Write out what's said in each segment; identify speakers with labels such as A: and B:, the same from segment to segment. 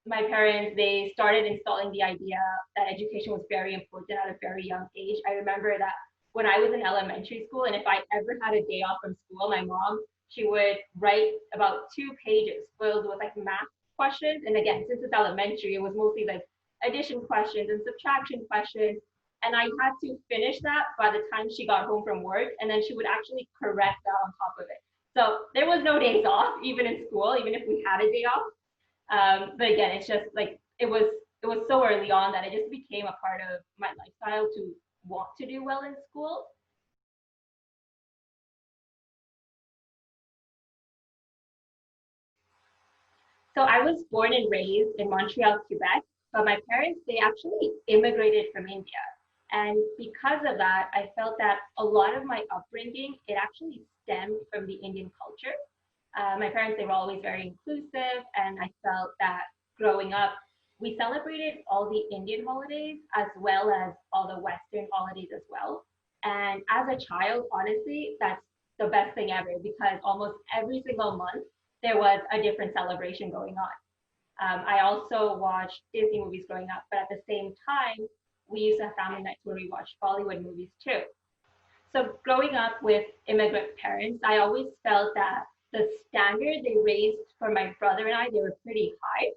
A: my parents, they started installing the idea that education was very important at a very young age. I remember that when I was in elementary school, and if I ever had a day off from school, my mom, she would write about 2 pages filled with like math questions. And again, since it's elementary, it was mostly like addition questions and subtraction questions. And I had to finish that by the time she got home from work, and then she would actually correct that on top of it. So there was no days off, even in school, even if we had a day off. But again, it's just like it was so early on that it just became a part of my lifestyle to want to do well in school. So I was born and raised in Montreal, Quebec, but my parents, they actually immigrated from India. And because of that, I felt that a lot of my upbringing, it actually stemmed from the Indian culture. My parents, they were always very inclusive, and I felt that growing up, we celebrated all the Indian holidays as well as all the Western holidays as well. And as a child, honestly, that's the best thing ever because almost every single month there was a different celebration going on. I also watched Disney movies growing up, but at the same time, we used to have family nights where we watched Bollywood movies too. So growing up with immigrant parents, I always felt that the standard they raised for my brother and I, they were pretty high.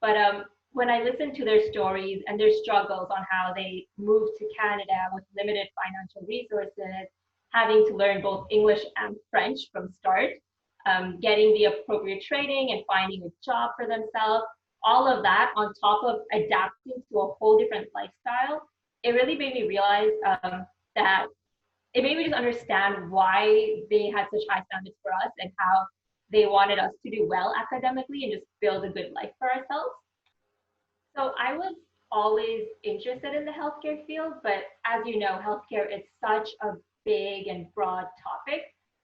A: But when I listened to their stories and their struggles on how they moved to Canada with limited financial resources, having to learn both English and French from start, getting the appropriate training and finding a job for themselves, all of that on top of adapting to a whole different lifestyle, it really made me realize that it made me just understand why they had such high standards for us and how they wanted us to do well academically and just build a good life for ourselves. So I was always interested in the healthcare field, but as you know, healthcare is such a big and broad topic.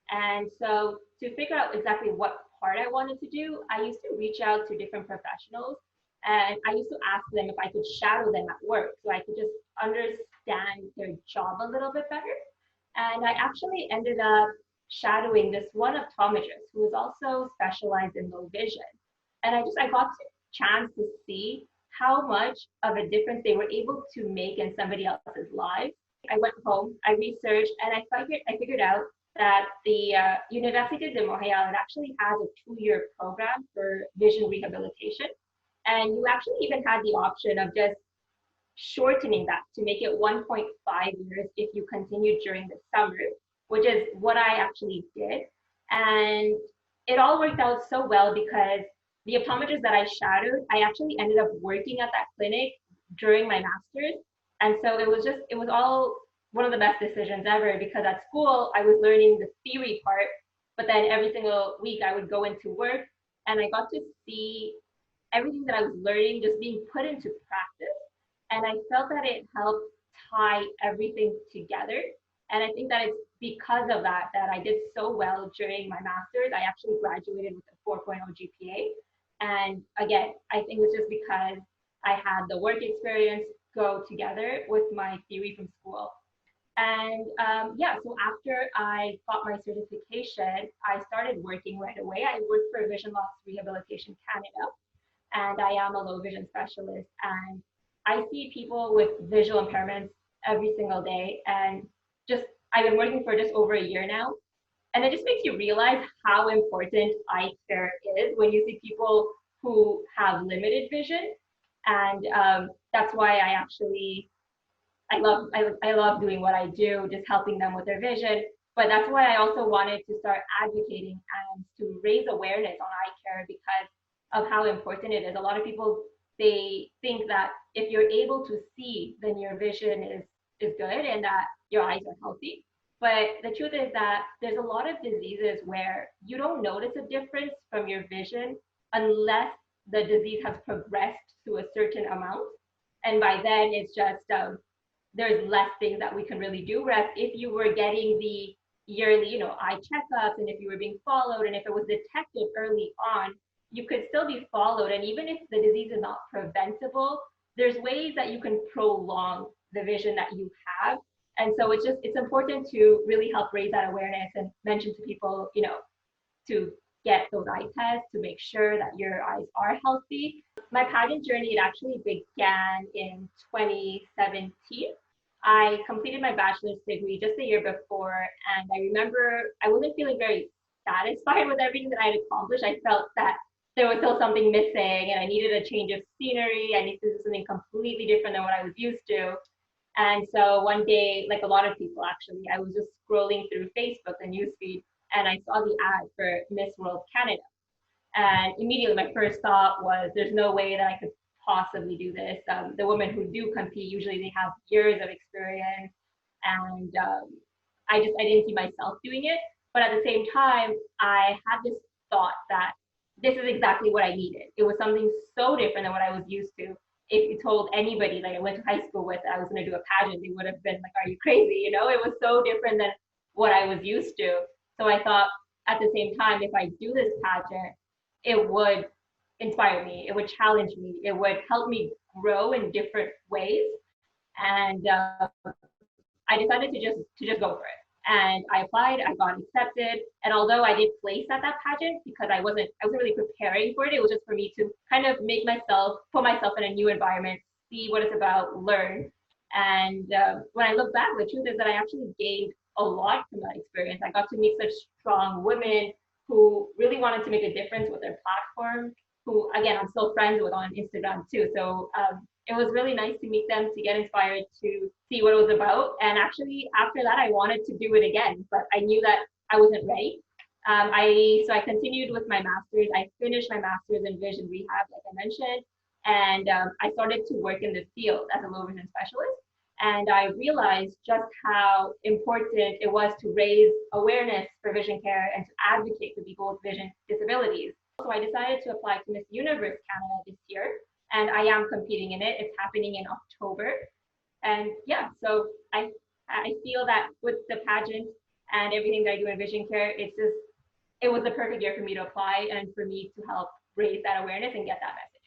A: And so to figure out exactly what part I wanted to do, I used to reach out to different professionals and I used to ask them if I could shadow them at work so I could just understand their job a little bit better. And I actually ended up shadowing this one optometrist who was also specialized in low vision. And I got a chance to see how much of a difference they were able to make in somebody else's lives. I went home, I researched, and I figured out that the Université de Montréal it actually has a 2-year program for vision rehabilitation, and you actually even had the option of just shortening that to make it 1.5 years if you continued during the summer, which is what I actually did. And it all worked out so well because the optometrist that I shadowed, I actually ended up working at that clinic during my master's. And so it was all one of the best decisions ever because at school, I was learning the theory part, but then every single week I would go into work and I got to see everything that I was learning just being put into practice. And I felt that it helped tie everything together. And I think that it's because of that that I did so well during my master's. I actually graduated with a 4.0 GPA. And again, I think it's just because I had the work experience go together with my theory from school. And yeah, so after I got my certification, I started working right away. I worked for Vision Loss Rehabilitation Canada, and I am a low vision specialist. And I see people with visual impairments every single day. And just, I've been working for just over a year now. And it just makes you realize how important eye care is when you see people who have limited vision. And that's why I love doing what I do, just helping them with their vision. But that's why I also wanted to start advocating and to raise awareness on eye care because of how important it is. A lot of people they think that if you're able to see, then your vision is good and that your eyes are healthy. But the truth is that there's a lot of diseases where you don't notice a difference from your vision unless the disease has progressed to a certain amount. And by then, it's just there's less things that we can really do. Whereas if you were getting the yearly, eye checkups, and if you were being followed, and if it was detected early on, you could still be followed. And even if the disease is not preventable, there's ways that you can prolong the vision that you have. And so it's important to really help raise that awareness and mention to people, to get those eye tests to make sure that your eyes are healthy. My pageant journey, it actually began in 2017. I completed my bachelor's degree just a year before, and I remember I wasn't feeling very satisfied with everything that I had accomplished. I felt that there was still something missing, and I needed a change of scenery. I needed to do something completely different than what I was used to. And so one day, like a lot of people actually, I was just scrolling through Facebook, the newsfeed, and I saw the ad for Miss World Canada. And immediately my first thought was, there's no way that I could possibly do this. The women who do compete, usually they have years of experience. And I didn't see myself doing it. But at the same time, I had this thought that this is exactly what I needed. It was something so different than what I was used to. If you told anybody, like I went to high school with, I was going to do a pageant, they would have been like, are you crazy? You know, it was so different than what I was used to. So I thought at the same time, if I do this pageant, it would inspire me, it would challenge me, it would help me grow in different ways. And I decided to just go for it. And I applied, I got accepted. And although I did place at that pageant because I wasn't really preparing for it, it was just for me to kind of put myself in a new environment, see what it's about, learn. And when I look back, the truth is that I actually gained a lot from that experience. I got to meet such strong women who really wanted to make a difference with their platform, who, again, I'm still friends with on Instagram too. So it was really nice to meet them, to get inspired, to see what it was about. And actually, after that, I wanted to do it again, but I knew that I wasn't ready. I continued with my master's. I finished my master's in vision rehab, like I mentioned, and I started to work in the field as a low vision specialist. And I realized just how important it was to raise awareness for vision care and to advocate for people with vision disabilities. So I decided to apply to Miss Universe Canada this year, and I am competing in it. It's happening in October. And yeah, so I feel that with the pageant and everything that I do in vision care, it was the perfect year for me to apply and for me to help raise that awareness and get that message.